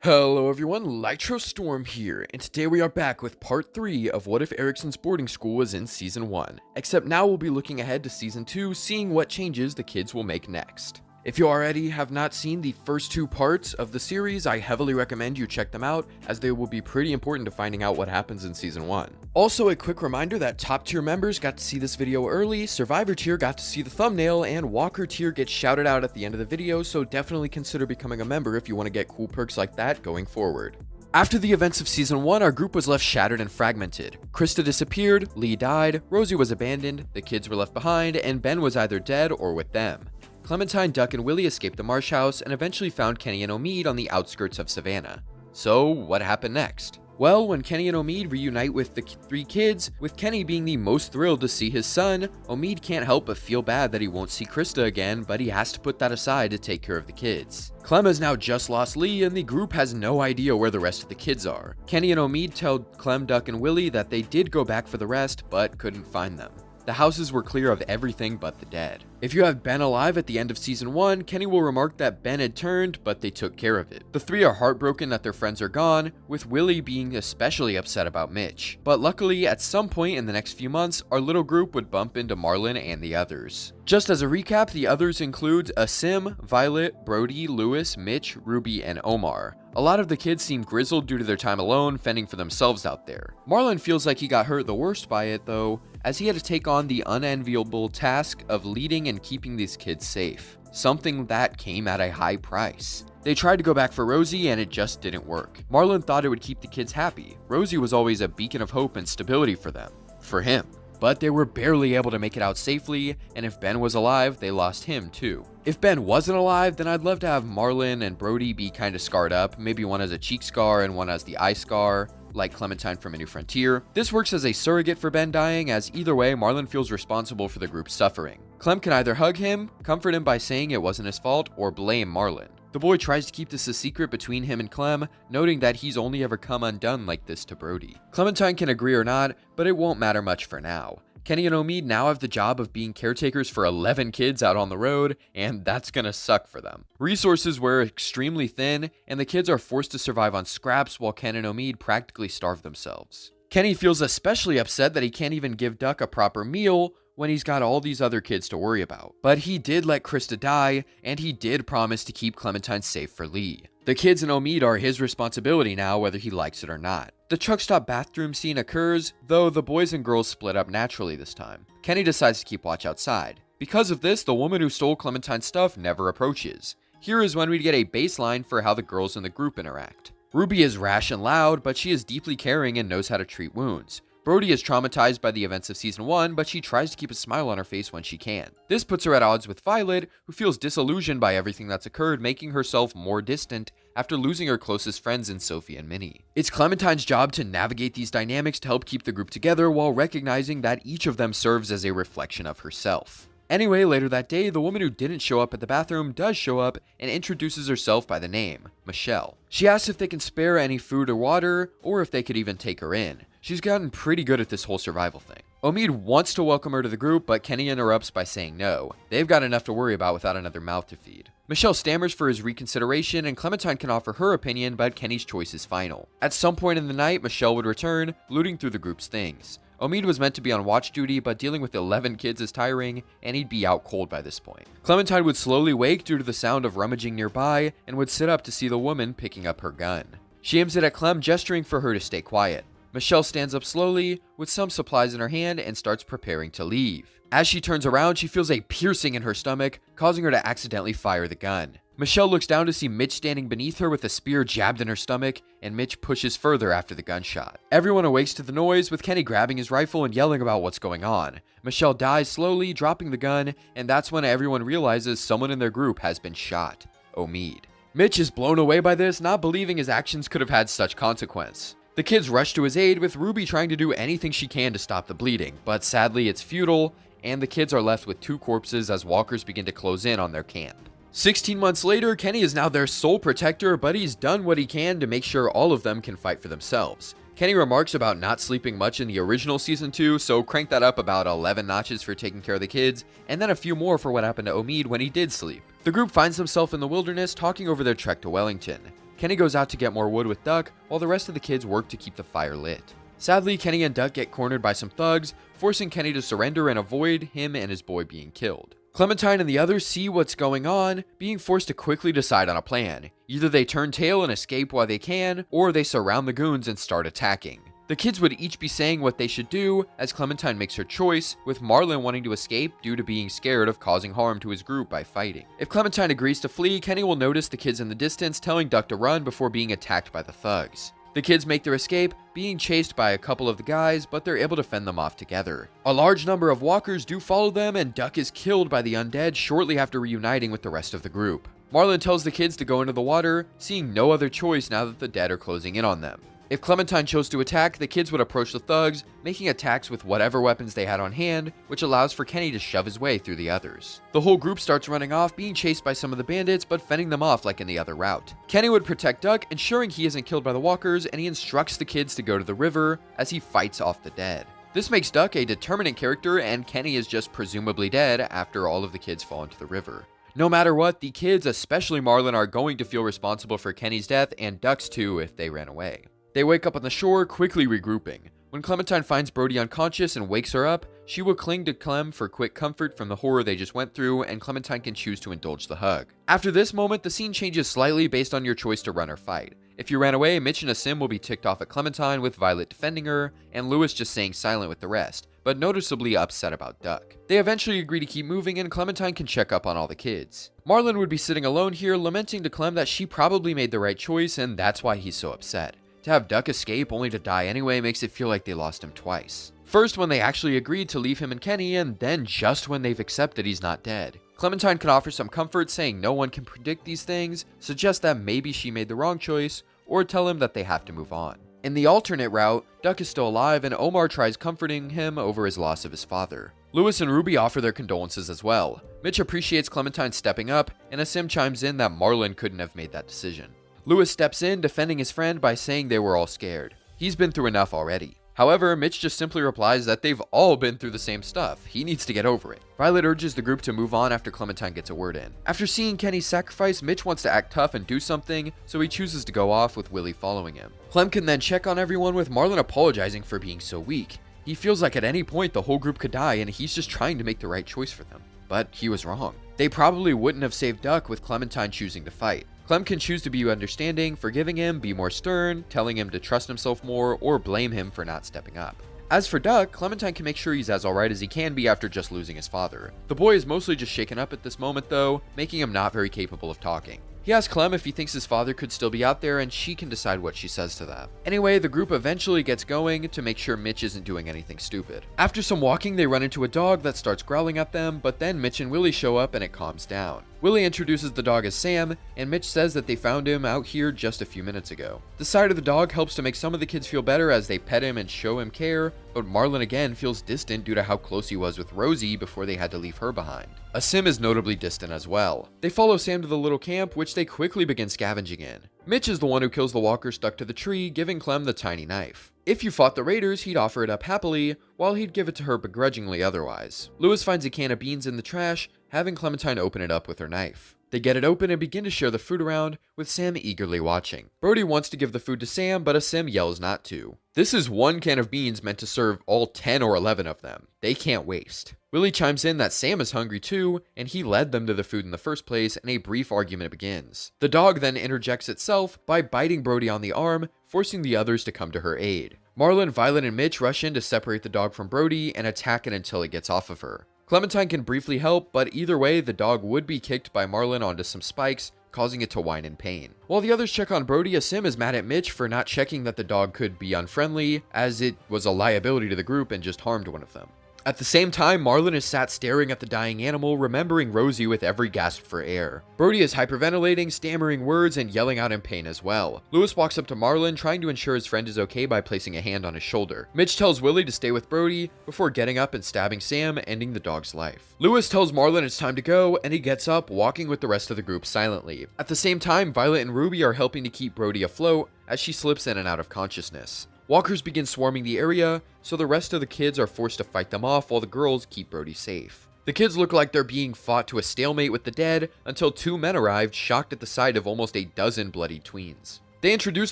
Hello everyone, Storm here, and today we are back with part 3 of What If Ericson's Boarding School was in Season 1, except now we'll be looking ahead to Season 2, seeing what changes the kids will make next. If you already have not seen the first 2 parts of the series, I heavily recommend you check them out, as they will be pretty important to finding out what happens in Season 1. Also, a quick reminder that top tier members got to see this video early, Survivor tier got to see the thumbnail, and Walker tier gets shouted out at the end of the video, so definitely consider becoming a member if you want to get cool perks like that going forward. After the events of Season 1, our group was left shattered and fragmented. Krista disappeared, Lee died, Rosie was abandoned, the kids were left behind, and Ben was either dead or with them. Clementine, Duck, and Willie escaped the marsh house and eventually found Kenny and Omid on the outskirts of Savannah. So, what happened next? Well, when Kenny and Omid reunite with the 3 kids, with Kenny being the most thrilled to see his son, Omid can't help but feel bad that he won't see Krista again, but he has to put that aside to take care of the kids. Clem has now just lost Lee, and the group has no idea where the rest of the kids are. Kenny and Omid tell Clem, Duck, and Willie that they did go back for the rest, but couldn't find them. The houses were clear of everything but the dead. If you have Ben alive at the end of Season 1, Kenny will remark that Ben had turned, but they took care of it. The 3 are heartbroken that their friends are gone, with Willie being especially upset about Mitch. But luckily, at some point in the next few months, our little group would bump into Marlon and the others. Just as a recap, the others include Asim, Violet, Brody, Lewis, Mitch, Ruby, and Omar. A lot of the kids seem grizzled due to their time alone, fending for themselves out there. Marlon feels like he got hurt the worst by it though, as he had to take on the unenviable task of leading and keeping these kids safe. Something that came at a high price. They tried to go back for Rosie and it just didn't work. Marlon thought it would keep the kids happy. Rosie was always a beacon of hope and stability for them. For him. But they were barely able to make it out safely, and if Ben was alive, they lost him too. If Ben wasn't alive, then I'd love to have Marlon and Brody be kinda scarred up, maybe one has a cheek scar and one has the eye scar, like Clementine from A New Frontier. This works as a surrogate for Ben dying, as either way, Marlon feels responsible for the group's suffering. Clem can either hug him, comfort him by saying it wasn't his fault, or blame Marlon. The boy tries to keep this a secret between him and Clem, noting that he's only ever come undone like this to Brody. Clementine can agree or not, but it won't matter much for now. Kenny and Omid now have the job of being caretakers for 11 kids out on the road, and that's gonna suck for them. Resources were extremely thin, and the kids are forced to survive on scraps while Ken and Omid practically starve themselves. Kenny feels especially upset that he can't even give Duck a proper meal when he's got all these other kids to worry about. But he did let Krista die, and he did promise to keep Clementine safe for Lee. The kids and Omid are his responsibility now, whether he likes it or not. The truck stop bathroom scene occurs, though the boys and girls split up naturally this time. Kenny decides to keep watch outside. Because of this, the woman who stole Clementine's stuff never approaches. Here is when we get a baseline for how the girls in the group interact. Ruby is rash and loud, but she is deeply caring and knows how to treat wounds. Brody is traumatized by the events of Season 1, but she tries to keep a smile on her face when she can. This puts her at odds with Violet, who feels disillusioned by everything that's occurred, making herself more distant after losing her closest friends in Sophie and Minnie. It's Clementine's job to navigate these dynamics to help keep the group together while recognizing that each of them serves as a reflection of herself. Anyway, later that day, the woman who didn't show up at the bathroom does show up and introduces herself by the name, Michelle. She asks if they can spare any food or water, or if they could even take her in. She's gotten pretty good at this whole survival thing. Omid wants to welcome her to the group, but Kenny interrupts by saying no. They've got enough to worry about without another mouth to feed. Michelle stammers for his reconsideration, and Clementine can offer her opinion, but Kenny's choice is final. At some point in the night, Michelle would return, looting through the group's things. Omid was meant to be on watch duty, but dealing with 11 kids is tiring, and he'd be out cold by this point. Clementine would slowly wake due to the sound of rummaging nearby, and would sit up to see the woman picking up her gun. She aims it at Clem, gesturing for her to stay quiet. Michelle stands up slowly, with some supplies in her hand, and starts preparing to leave. As she turns around, she feels a piercing in her stomach, causing her to accidentally fire the gun. Michelle looks down to see Mitch standing beneath her with a spear jabbed in her stomach, and Mitch pushes further after the gunshot. Everyone awakes to the noise, with Kenny grabbing his rifle and yelling about what's going on. Michelle dies slowly, dropping the gun, and that's when everyone realizes someone in their group has been shot. Omid. Mitch is blown away by this, not believing his actions could have had such consequence. The kids rush to his aid, with Ruby trying to do anything she can to stop the bleeding, but sadly it's futile, and the kids are left with 2 corpses as walkers begin to close in on their camp. 16 months later, Kenny is now their sole protector, but he's done what he can to make sure all of them can fight for themselves. Kenny remarks about not sleeping much in the original Season 2, so crank that up about 11 notches for taking care of the kids, and then a few more for what happened to Omid when he did sleep. The group finds themselves in the wilderness talking over their trek to Wellington. Kenny goes out to get more wood with Duck, while the rest of the kids work to keep the fire lit. Sadly, Kenny and Duck get cornered by some thugs, forcing Kenny to surrender and avoid him and his boy being killed. Clementine and the others see what's going on, being forced to quickly decide on a plan. Either they turn tail and escape while they can, or they surround the goons and start attacking. The kids would each be saying what they should do, as Clementine makes her choice, with Marlon wanting to escape due to being scared of causing harm to his group by fighting. If Clementine agrees to flee, Kenny will notice the kids in the distance telling Duck to run before being attacked by the thugs. The kids make their escape, being chased by a couple of the guys, but they're able to fend them off together. A large number of walkers do follow them, and Duck is killed by the undead shortly after reuniting with the rest of the group. Marlon tells the kids to go into the water, seeing no other choice now that the dead are closing in on them. If Clementine chose to attack, the kids would approach the thugs, making attacks with whatever weapons they had on hand, which allows for Kenny to shove his way through the others. The whole group starts running off, being chased by some of the bandits, but fending them off like in the other route. Kenny would protect Duck, ensuring he isn't killed by the walkers, and he instructs the kids to go to the river as he fights off the dead. This makes Duck a determinate character, and Kenny is just presumably dead after all of the kids fall into the river. No matter what, the kids, especially Marlon, are going to feel responsible for Kenny's death, and Duck's too if they ran away. They wake up on the shore, quickly regrouping. When Clementine finds Brody unconscious and wakes her up, she will cling to Clem for quick comfort from the horror they just went through, and Clementine can choose to indulge the hug. After this moment, the scene changes slightly based on your choice to run or fight. If you ran away, Mitch and Asim will be ticked off at Clementine with Violet defending her, and Lewis just staying silent with the rest, but noticeably upset about Duck. They eventually agree to keep moving, and Clementine can check up on all the kids. Marlon would be sitting alone here, lamenting to Clem that she probably made the right choice, and that's why he's so upset. To have Duck escape only to die anyway makes it feel like they lost him twice. First when they actually agreed to leave him and Kenny, and then just when they've accepted he's not dead. Clementine can offer some comfort, saying no one can predict these things, suggest that maybe she made the wrong choice, or tell him that they have to move on. In the alternate route, Duck is still alive, and Omar tries comforting him over his loss of his father. Lewis and Ruby offer their condolences as well. Mitch appreciates Clementine stepping up, and Asim chimes in that Marlon couldn't have made that decision. Lewis steps in, defending his friend by saying they were all scared. He's been through enough already. However, Mitch just simply replies that they've all been through the same stuff. He needs to get over it. Violet urges the group to move on after Clementine gets a word in. After seeing Kenny's sacrifice, Mitch wants to act tough and do something, so he chooses to go off with Willie following him. Clem can then check on everyone, with Marlon apologizing for being so weak. He feels like at any point the whole group could die, and he's just trying to make the right choice for them. But he was wrong. They probably wouldn't have saved Duck with Clementine choosing to fight. Clem can choose to be understanding, forgiving him, be more stern, telling him to trust himself more, or blame him for not stepping up. As for Duck, Clementine can make sure he's as alright as he can be after just losing his father. The boy is mostly just shaken up at this moment though, making him not very capable of talking. He asks Clem if he thinks his father could still be out there, and she can decide what she says to that. Anyway, the group eventually gets going to make sure Mitch isn't doing anything stupid. After some walking, they run into a dog that starts growling at them, but then Mitch and Willie show up and it calms down. Willie introduces the dog as Sam, and Mitch says that they found him out here just a few minutes ago. The sight of the dog helps to make some of the kids feel better as they pet him and show him care, but Marlon again feels distant due to how close he was with Rosie before they had to leave her behind. Asim is notably distant as well. They follow Sam to the little camp, which they quickly begin scavenging in. Mitch is the one who kills the walker stuck to the tree, giving Clem the tiny knife. If you fought the raiders, he'd offer it up happily, while he'd give it to her begrudgingly otherwise. Lewis finds a can of beans in the trash, having Clementine open it up with her knife. They get it open and begin to share the food around, with Sam eagerly watching. Brody wants to give the food to Sam, but Asim yells not to. This is one can of beans meant to serve all 10 or 11 of them. They can't waste. Willie chimes in that Sam is hungry too, and he led them to the food in the first place, and a brief argument begins. The dog then interjects itself by biting Brody on the arm, forcing the others to come to her aid. Marlon, Violet, and Mitch rush in to separate the dog from Brody and attack it until it gets off of her. Clementine can briefly help, but either way, the dog would be kicked by Marlon onto some spikes, causing it to whine in pain. While the others check on Brody, Asim is mad at Mitch for not checking that the dog could be unfriendly, as it was a liability to the group and just harmed one of them. At the same time, Marlon is sat staring at the dying animal, remembering Rosie with every gasp for air. Brody is hyperventilating, stammering words, and yelling out in pain as well. Lewis walks up to Marlon, trying to ensure his friend is okay by placing a hand on his shoulder. Mitch tells Willie to stay with Brody, before getting up and stabbing Sam, ending the dog's life. Lewis tells Marlon it's time to go, and he gets up, walking with the rest of the group silently. At the same time, Violet and Ruby are helping to keep Brody afloat, as she slips in and out of consciousness. Walkers begin swarming the area, so the rest of the kids are forced to fight them off while the girls keep Brody safe. The kids look like they're being fought to a stalemate with the dead until 2 men arrived, shocked at the sight of almost a dozen bloody tweens. They introduce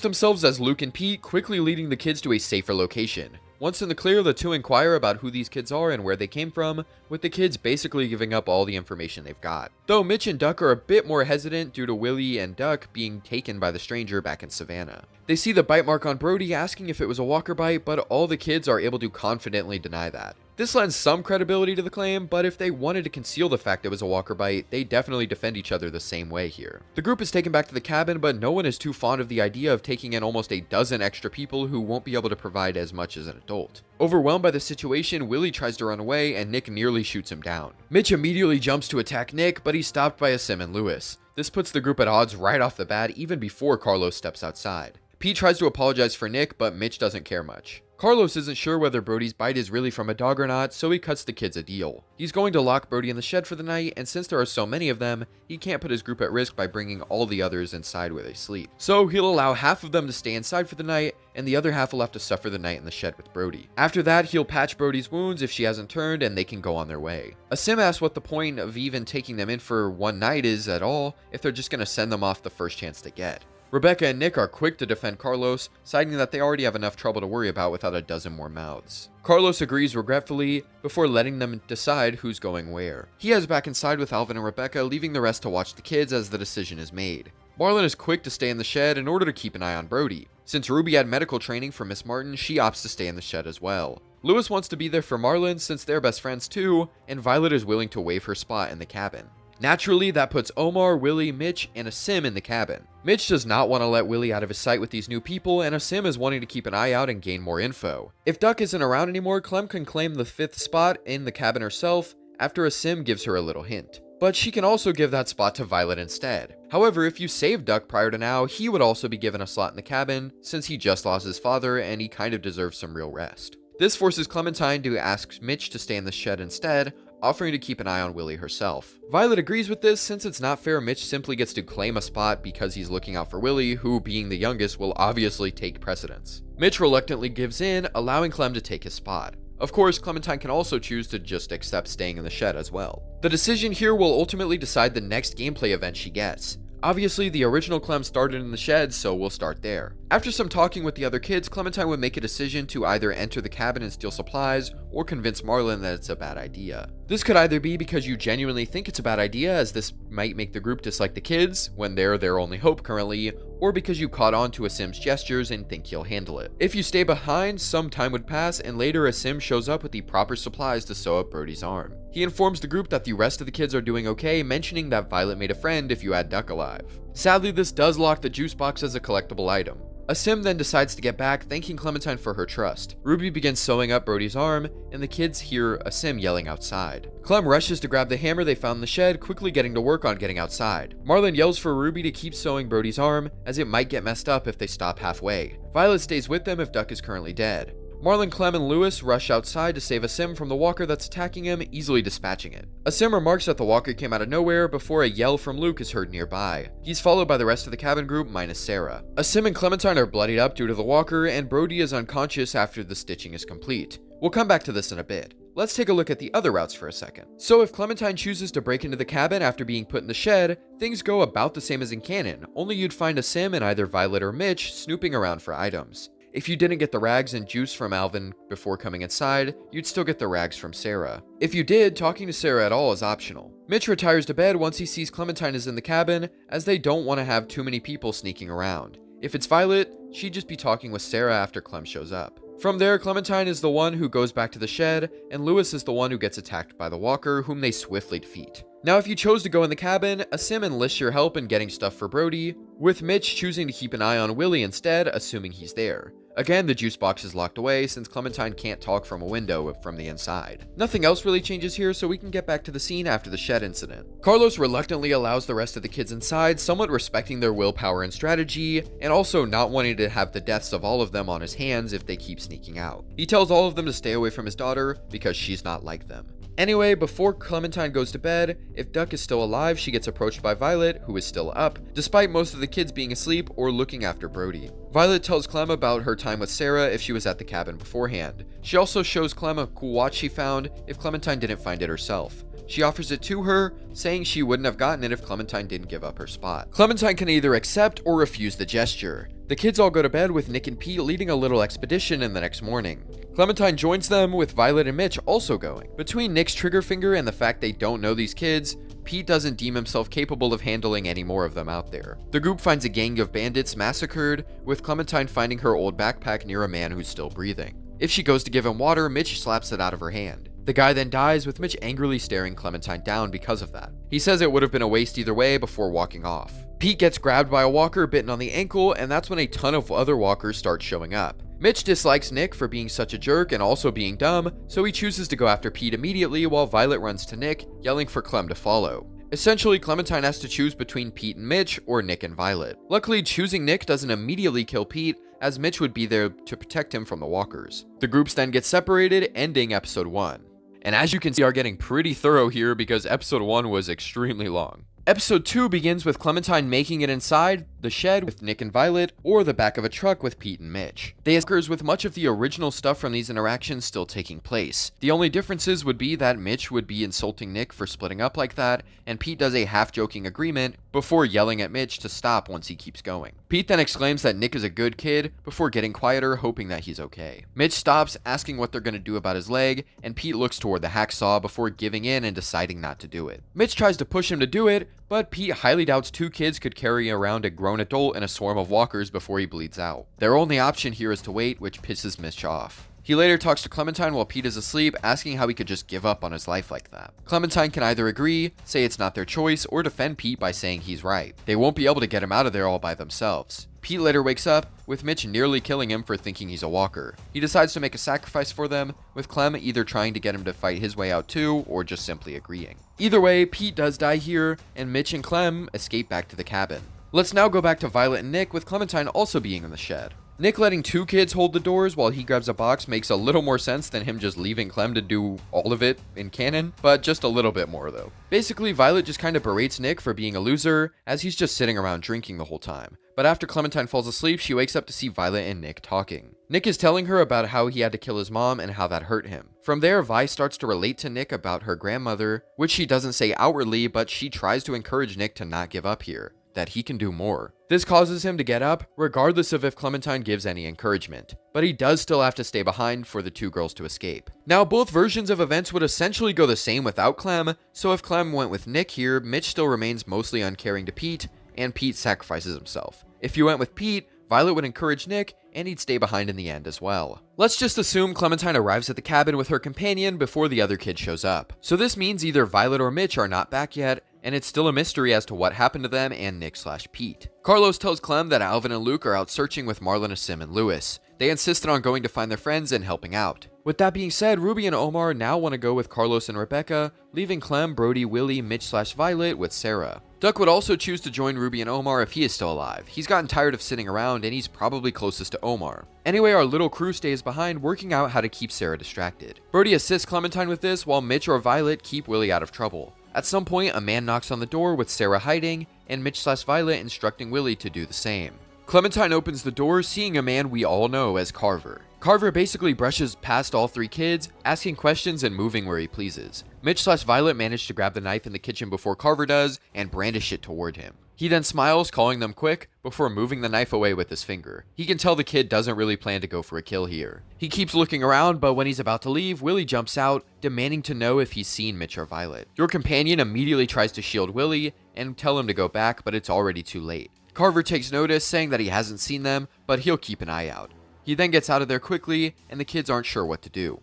themselves as Luke and Pete, quickly leading the kids to a safer location. Once in the clear, the two inquire about who these kids are and where they came from, with the kids basically giving up all the information they've got. Though Mitch and Duck are a bit more hesitant due to Willie and Duck being taken by the stranger back in Savannah. They see the bite mark on Brody, asking if it was a walker bite, but all the kids are able to confidently deny that. This lends some credibility to the claim, but if they wanted to conceal the fact it was a walker bite, they definitely defend each other the same way here. The group is taken back to the cabin, but no one is too fond of the idea of taking in almost a dozen extra people who won't be able to provide as much as an adult. Overwhelmed by the situation, Willie tries to run away and Nick nearly shoots him down. Mitch immediately jumps to attack Nick, but he's stopped by Asim and Lewis. This puts the group at odds right off the bat, even before Carlos steps outside. Pete tries to apologize for Nick, but Mitch doesn't care much. Carlos isn't sure whether Brody's bite is really from a dog or not, so he cuts the kids a deal. He's going to lock Brody in the shed for the night, and since there are so many of them, he can't put his group at risk by bringing all the others inside where they sleep. So he'll allow half of them to stay inside for the night, and the other half will have to suffer the night in the shed with Brody. After that, he'll patch Brody's wounds if she hasn't turned, and they can go on their way. Asim asks what the point of even taking them in for one night is at all, if they're just going to send them off the first chance they get. Rebecca and Nick are quick to defend Carlos, citing that they already have enough trouble to worry about without a dozen more mouths. Carlos agrees regretfully before letting them decide who's going where. He heads back inside with Alvin and Rebecca, leaving the rest to watch the kids as the decision is made. Marlon is quick to stay in the shed in order to keep an eye on Brody. Since Ruby had medical training from Miss Martin, she opts to stay in the shed as well. Lewis wants to be there for Marlon since they're best friends too, and Violet is willing to waive her spot in the cabin. Naturally, that puts Omar, Willie, Mitch, and Asim in the cabin. Mitch does not want to let Willie out of his sight with these new people, and Asim is wanting to keep an eye out and gain more info. If Duck isn't around anymore, Clem can claim the 5th spot in the cabin herself after Asim gives her a little hint. But she can also give that spot to Violet instead. However, if you save Duck prior to now, he would also be given a slot in the cabin, since he just lost his father and he kind of deserves some real rest. This forces Clementine to ask Mitch to stay in the shed instead, offering to keep an eye on Willie herself. Violet agrees with this since it's not fair Mitch simply gets to claim a spot because he's looking out for Willie, who, being the youngest, will obviously take precedence. Mitch reluctantly gives in, allowing Clem to take his spot. Of course, Clementine can also choose to just accept staying in the shed as well. The decision here will ultimately decide the next gameplay event she gets. Obviously, the original Clem started in the shed, so we'll start there. After some talking with the other kids, Clementine would make a decision to either enter the cabin and steal supplies, or convince Marlon that it's a bad idea. This could either be because you genuinely think it's a bad idea, as this might make the group dislike the kids, when they're their only hope currently, or because you caught on to Asim's gestures and think he'll handle it. If you stay behind, some time would pass, and later Asim shows up with the proper supplies to sew up Brody's arm. He informs the group that the rest of the kids are doing okay, mentioning that Violet made a friend if you had Duck alive. Sadly, this does lock the juice box as a collectible item. Asim then decides to get back, thanking Clementine for her trust. Ruby begins sewing up Brody's arm, and the kids hear Asim yelling outside. Clem rushes to grab the hammer they found in the shed, quickly getting to work on getting outside. Marlon yells for Ruby to keep sewing Brody's arm, as it might get messed up if they stop halfway. Violet stays with them if Duck is currently dead. Marlon, Clem, and Lewis rush outside to save Asim from the walker that's attacking him, easily dispatching it. Asim remarks that the walker came out of nowhere before a yell from Luke is heard nearby. He's followed by the rest of the cabin group minus Sarah. Asim and Clementine are bloodied up due to the walker, and Brody is unconscious after the stitching is complete. We'll come back to this in a bit. Let's take a look at the other routes for a second. So if Clementine chooses to break into the cabin after being put in the shed, things go about the same as in canon, only you'd find Asim and either Violet or Mitch snooping around for items. If you didn't get the rags and juice from Alvin before coming inside, you'd still get the rags from Sarah. If you did, talking to Sarah at all is optional. Mitch retires to bed once he sees Clementine is in the cabin, as they don't want to have too many people sneaking around. If it's Violet, she'd just be talking with Sarah after Clem shows up. From there, Clementine is the one who goes back to the shed, and Lewis is the one who gets attacked by the walker, whom they swiftly defeat. Now, if you chose to go in the cabin, Asim enlists your help in getting stuff for Brody, with Mitch choosing to keep an eye on Willie instead, assuming he's there. Again, the juice box is locked away since Clementine can't talk from a window from the inside. Nothing else really changes here, so we can get back to the scene after the shed incident. Carlos reluctantly allows the rest of the kids inside, somewhat respecting their willpower and strategy, and also not wanting to have the deaths of all of them on his hands if they keep sneaking out. He tells all of them to stay away from his daughter because she's not like them. Anyway, before Clementine goes to bed, if Duck is still alive, she gets approached by Violet, who is still up, despite most of the kids being asleep or looking after Brody. Violet tells Clem about her time with Sarah if she was at the cabin beforehand. She also shows Clem a cool watch she found if Clementine didn't find it herself. She offers it to her, saying she wouldn't have gotten it if Clementine didn't give up her spot. Clementine can either accept or refuse the gesture. The kids all go to bed with Nick and Pete leading a little expedition in the next morning. Clementine joins them with Violet and Mitch also going. Between Nick's trigger finger and the fact they don't know these kids, Pete doesn't deem himself capable of handling any more of them out there. The group finds a gang of bandits massacred, with Clementine finding her old backpack near a man who's still breathing. If she goes to give him water, Mitch slaps it out of her hand. The guy then dies, with Mitch angrily staring Clementine down because of that. He says it would have been a waste either way before walking off. Pete gets grabbed by a walker bitten on the ankle, and that's when a ton of other walkers start showing up. Mitch dislikes Nick for being such a jerk and also being dumb, so he chooses to go after Pete immediately while Violet runs to Nick, yelling for Clem to follow. Essentially, Clementine has to choose between Pete and Mitch, or Nick and Violet. Luckily, choosing Nick doesn't immediately kill Pete, as Mitch would be there to protect him from the walkers. The groups then get separated, ending episode 1. And as you can see, are getting pretty thorough here because episode 1 was extremely long. Episode 2 begins with Clementine making it inside the shed with Nick and Violet, or the back of a truck with Pete and Mitch. They occurs with much of the original stuff from these interactions still taking place. The only differences would be that Mitch would be insulting Nick for splitting up like that, and Pete does a half-joking agreement before yelling at Mitch to stop once he keeps going. Pete then exclaims that Nick is a good kid before getting quieter, hoping that he's okay. Mitch stops, asking what they're going to do about his leg, and Pete looks toward the hacksaw before giving in and deciding not to do it. Mitch tries to push him to do it, but Pete highly doubts 2 kids could carry around a grown adult in a swarm of walkers before he bleeds out. Their only option here is to wait, which pisses Mitch off. He later talks to Clementine while Pete is asleep, asking how he could just give up on his life like that. Clementine can either agree, say it's not their choice, or defend Pete by saying he's right. They won't be able to get him out of there all by themselves. Pete later wakes up, with Mitch nearly killing him for thinking he's a walker. He decides to make a sacrifice for them, with Clem either trying to get him to fight his way out too, or just simply agreeing. Either way, Pete does die here, and Mitch and Clem escape back to the cabin. Let's now go back to Violet and Nick, with Clementine also being in the shed. Nick letting 2 kids hold the doors while he grabs a box makes a little more sense than him just leaving Clem to do all of it in canon, but just a little bit more though. Basically, Violet just kind of berates Nick for being a loser, as he's just sitting around drinking the whole time. But after Clementine falls asleep, she wakes up to see Violet and Nick talking. Nick is telling her about how he had to kill his mom and how that hurt him. From there, Vi starts to relate to Nick about her grandmother, which she doesn't say outwardly, but she tries to encourage Nick to not give up here, that he can do more. This causes him to get up, regardless of if Clementine gives any encouragement. But he does still have to stay behind for the 2 girls to escape. Now, both versions of events would essentially go the same without Clem, so if Clem went with Nick here, Mitch still remains mostly uncaring to Pete, and Pete sacrifices himself. If you went with Pete, Violet would encourage Nick, and he'd stay behind in the end as well. Let's just assume Clementine arrives at the cabin with her companion before the other kid shows up. So this means either Violet or Mitch are not back yet, and it's still a mystery as to what happened to them and Nick/Pete. Carlos tells Clem that Alvin and Luke are out searching with Marlon, Asim, and Lewis. They insisted on going to find their friends and helping out. With that being said, Ruby and Omar now want to go with Carlos and Rebecca, leaving Clem, Brody, Willie, Mitch/Violet with Sarah. Duck would also choose to join Ruby and Omar if he is still alive. He's gotten tired of sitting around and he's probably closest to Omar. Anyway, our little crew stays behind working out how to keep Sarah distracted. Brody assists Clementine with this while Mitch or Violet keep Willie out of trouble. At some point, a man knocks on the door with Sarah hiding and Mitch/Violet instructing Willie to do the same. Clementine opens the door, seeing a man we all know as Carver. Carver basically brushes past all 3 kids, asking questions and moving where he pleases. Mitch/Violet manage to grab the knife in the kitchen before Carver does and brandish it toward him. He then smiles, calling them quick, before moving the knife away with his finger. He can tell the kid doesn't really plan to go for a kill here. He keeps looking around, but when he's about to leave, Willie jumps out, demanding to know if he's seen Mitch or Violet. Your companion immediately tries to shield Willie and tell him to go back, but it's already too late. Carver takes notice, saying that he hasn't seen them, but he'll keep an eye out. He then gets out of there quickly, and the kids aren't sure what to do.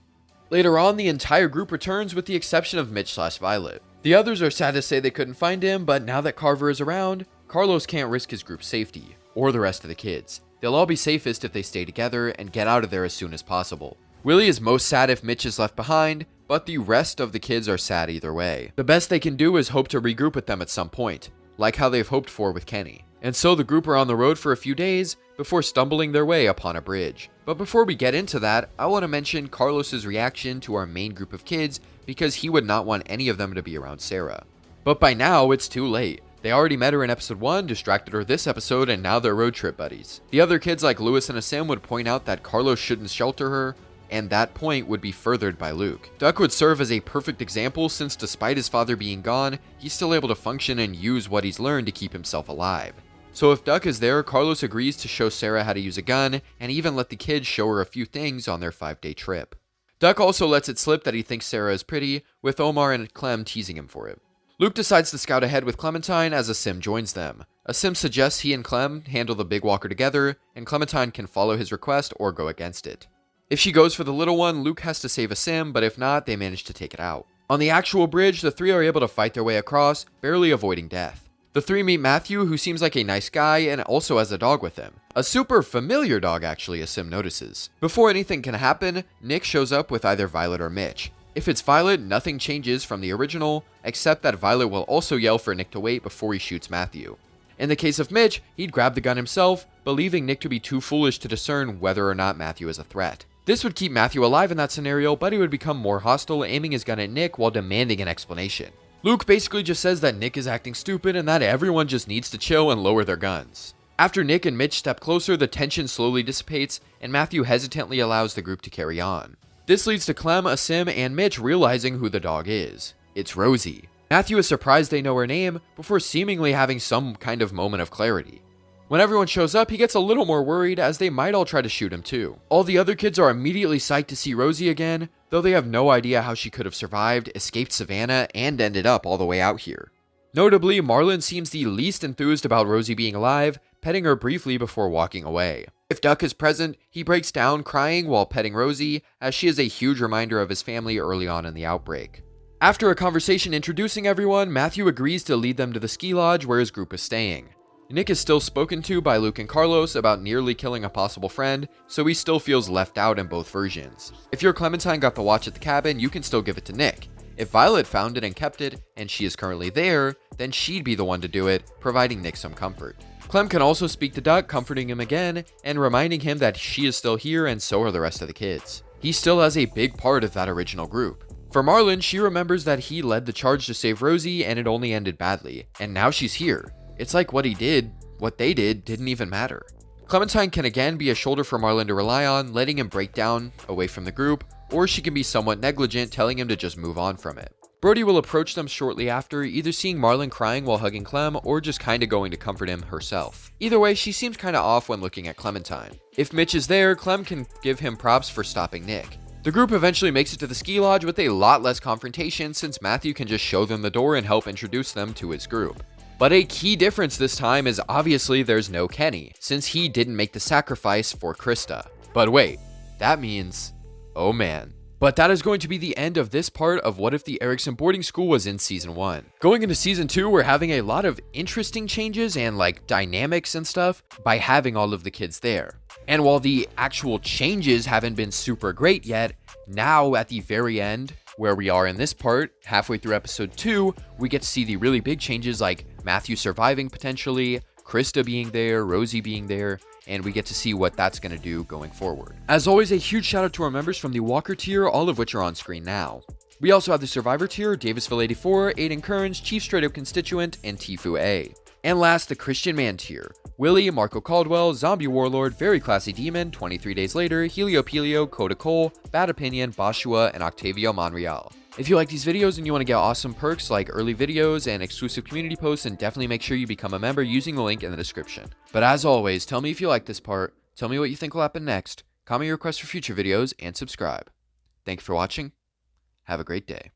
Later on, the entire group returns with the exception of Mitch/Violet. The others are sad to say they couldn't find him, but now that Carver is around, Carlos can't risk his group's safety, or the rest of the kids. They'll all be safest if they stay together and get out of there as soon as possible. Willie is most sad if Mitch is left behind, but the rest of the kids are sad either way. The best they can do is hope to regroup with them at some point, like how they've hoped for with Kenny. And so the group are on the road for a few days before stumbling their way upon a bridge. But before we get into that, I want to mention Carlos's reaction to our main group of kids because he would not want any of them to be around Sarah. But by now, it's too late. They already met her in episode 1, distracted her this episode, and now they're road trip buddies. The other kids like Lewis and Asim would point out that Carlos shouldn't shelter her, and that point would be furthered by Luke. Duck would serve as a perfect example since despite his father being gone, he's still able to function and use what he's learned to keep himself alive. So if Duck is there, Carlos agrees to show Sarah how to use a gun, and even let the kids show her a few things on their 5-day trip. Duck also lets it slip that he thinks Sarah is pretty, with Omar and Clem teasing him for it. Luke decides to scout ahead with Clementine as Asim joins them. Asim suggests he and Clem handle the big walker together, and Clementine can follow his request or go against it. If she goes for the little one, Luke has to save Asim, but if not, they manage to take it out. On the actual bridge, the three are able to fight their way across, barely avoiding death. The three meet Matthew, who seems like a nice guy and also has a dog with him. A super familiar dog, actually, Asim notices. Before anything can happen, Nick shows up with either Violet or Mitch. If it's Violet, nothing changes from the original, except that Violet will also yell for Nick to wait before he shoots Matthew. In the case of Mitch, he'd grab the gun himself, believing Nick to be too foolish to discern whether or not Matthew is a threat. This would keep Matthew alive in that scenario, but he would become more hostile, aiming his gun at Nick while demanding an explanation. Luke basically just says that Nick is acting stupid and that everyone just needs to chill and lower their guns. After Nick and Mitch step closer, the tension slowly dissipates, and Matthew hesitantly allows the group to carry on. This leads to Clem, Asim, and Mitch realizing who the dog is. It's Rosie. Matthew is surprised they know her name, before seemingly having some kind of moment of clarity. When everyone shows up, he gets a little more worried as they might all try to shoot him too. All the other kids are immediately psyched to see Rosie again, though they have no idea how she could have survived, escaped Savannah, and ended up all the way out here. Notably, Marlon seems the least enthused about Rosie being alive, petting her briefly before walking away. If Duck is present, he breaks down crying while petting Rosie, as she is a huge reminder of his family early on in the outbreak. After a conversation introducing everyone, Matthew agrees to lead them to the ski lodge where his group is staying. Nick is still spoken to by Luke and Carlos about nearly killing a possible friend, so he still feels left out in both versions. If your Clementine got the watch at the cabin, you can still give it to Nick. If Violet found it and kept it, and she is currently there, then she'd be the one to do it, providing Nick some comfort. Clem can also speak to Duck, comforting him again, and reminding him that she is still here and so are the rest of the kids. He still has a big part of that original group. For Marlon, she remembers that he led the charge to save Rosie and it only ended badly, and now she's here. It's like what they did didn't even matter. Clementine can again be a shoulder for Marlon to rely on, letting him break down away from the group, or she can be somewhat negligent, telling him to just move on from it. Brody will approach them shortly after, either seeing Marlon crying while hugging Clem, or just kinda going to comfort him herself. Either way, she seems kinda off when looking at Clementine. If Mitch is there, Clem can give him props for stopping Nick. The group eventually makes it to the ski lodge with a lot less confrontation since Matthew can just show them the door and help introduce them to his group. But a key difference this time is obviously there's no Kenny, since he didn't make the sacrifice for Krista. But wait, that means, oh man. But that is going to be the end of this part of What If the Ericson Boarding School was in Season 1. Going into Season 2, we're having a lot of interesting changes and like dynamics and stuff by having all of the kids there. And while the actual changes haven't been super great yet, now at the very end, where we are in this part, halfway through episode 2, we get to see the really big changes like Matthew surviving potentially, Krista being there, Rosie being there, and we get to see what that's going to do going forward. As always, a huge shout out to our members from the Walker tier, all of which are on screen now. We also have the Survivor tier, Davisville 84, Aiden Kearns, Chief Straight Up Constituent, and Tifu A. And last, the Christian Man tier, Willie, Marco Caldwell, Zombie Warlord, Very Classy Demon, 23 Days Later, Heliopelio, Coda Cole, Bad Opinion, Bashua, and Octavio Monreal. If you like these videos and you want to get awesome perks like early videos and exclusive community posts, then definitely make sure you become a member using the link in the description. But as always, tell me if you like this part, tell me what you think will happen next, comment your requests for future videos, and subscribe. Thank you for watching. Have a great day.